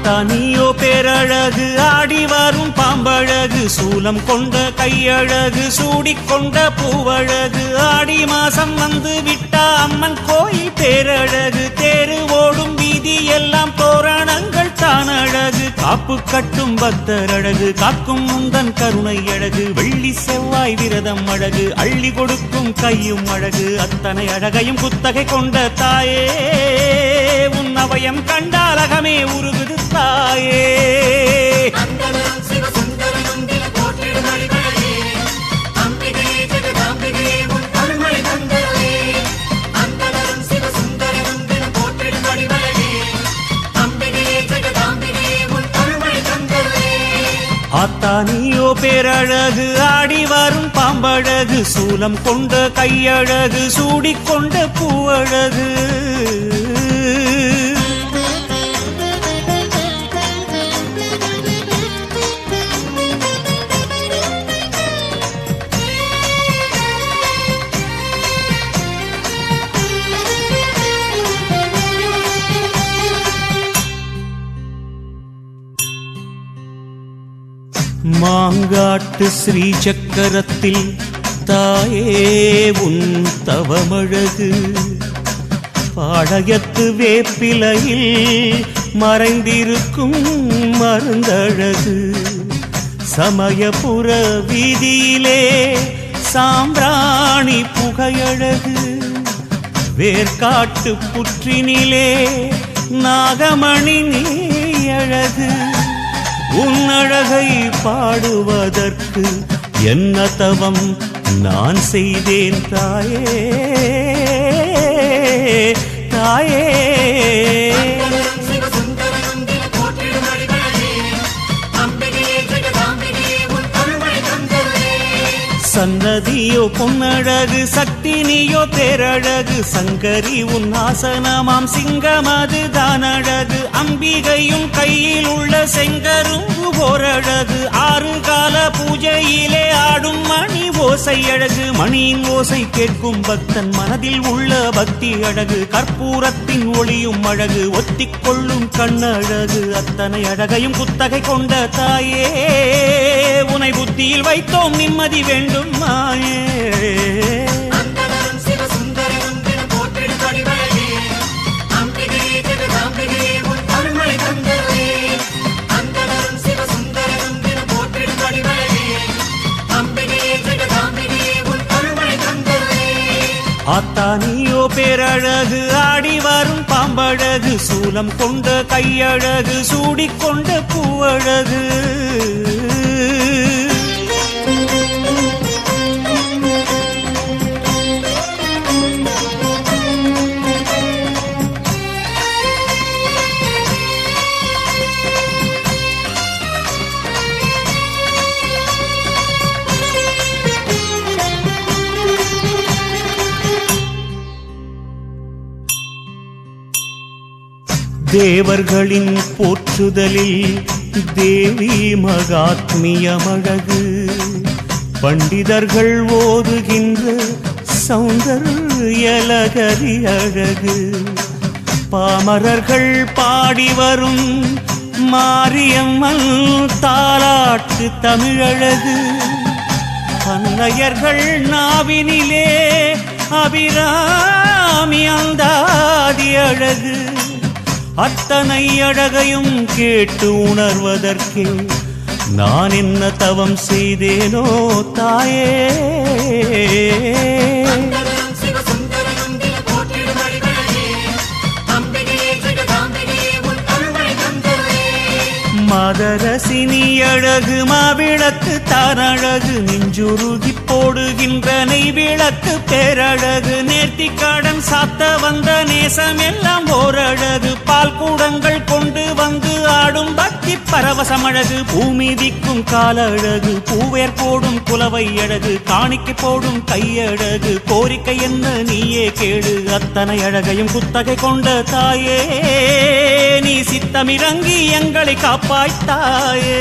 ஆத்தா நீயோ பேரழகு, ஆடி வரும் பாம்பழகு, சூலம் கொண்ட கையழகு, சூடிக்கொண்ட பூவழகு. ஆடி மாசம் வந்து விட்டா அம்மன் கோயில் பேரழகு, தேரு ஓடும் வீதி எல்லாம் தோரணங்கள் தான் அழகு. காப்பு கட்டும் பக்தர் அழகு, காக்கும் முந்தன் கருணை அழகு, வெள்ளி செவ்வாய் விரதம் அழகு, அள்ளி கொடுக்கும் கையும் அழகு. அத்தனை அழகையும் குத்தகை கொண்ட தாயே, உன் அவயம் கண்டால் அகமே உருகுது தாயே. ஆத்தா நீயோ பேரழகு, ஆடி வரும் பாம்பழகு, சூலம் கொண்ட கையழகு, சூடிக்கொண்ட பூவழகு. மாங்காட்டு ஸ்ரீ சக்கரத்தில் தாயே உன் தவமழகு, பாளையத்து வேப்பிலையில் மறைந்திருக்கும் மருந்தழகு, சமயபுர வீதியிலே சாம்பிராணி புகையழகு, வேர்காட்டு புற்றினிலே நாகமணி நீயழகு. உன் அழகை பாடுவதற்கு என்ன தவம் நான் செய்தேன் தாயே தாயே. சன்னதியோ பொன்னழகு, சக்தி நீயோ பேரழகு, சங்கரி உன் ஆசனமாம் சிங்கமது தான் அழகு, அம்பிகையும் கையில் உள்ள செங்கரும்பு ஓரழகு, ஆறு கால பூஜையிலே ஆடும் மணி ஓசை அழகு, மணியின் ஓசை கேட்கும் பக்தன் மனதில் உள்ள பக்தி அழகு, கற்பூரத்தின் ஒளியும் அழகு, ஒத்திக்கொள்ளும் கண்ணழகு. அத்தனை அழகையும் குத்தகை கொண்ட தாயே, உனை புத்தியில் வைத்தோம் நிம்மதி வேண்டும் மாயே. ஆத்தா நீயோ பேரழகு, ஆடி வரும் பாம்பழகு, சூலம் கொண்ட கையழகு, சூடிக்கொண்ட பூவழகு. தேவர்களின் போற்றுதலில் தேவி மகாத்மியமழகு, பண்டிதர்கள் ஓதுகின்ற சௌந்தர்யலகரி அழகு, பாமரர்கள் பாடி வரும் மாரியம்மன் தாலாட்டு தமிழழகு, அன்னையர்கள் நாவினிலே அபிராமி அந்தாதி அழகு. அத்தனை அழகையும் கேட்டு உணர்வதற்கே நான் என்ன தவம் செய்தேனோ தாயே. மதரசினி அழகு, மாவிளக்கு தாரழகு, நெஞ்சுருகி போடுகின்ற நெய் விளக்கு பேரழகு, நேர்த்திக்கடன் சாத்த வந்த நேசம் எல்லாம் ஓரழகு, பால் கூடங்கள் கொண்டு வந்து ஆடும் பக்தி பரவசம் அழகு, பூமிதிக்கும் கால அழகு, பூவேர் போடும் குலவை அழகு, காணிக்கை போடும் கையழகு, கோரிக்கை என்ன நீயே கேடு. அத்தனை அழகையும் குத்தகை கொண்ட தாயே, நீ சித்தமிறங்கி எங்களை காப்பாய்த்தாயே.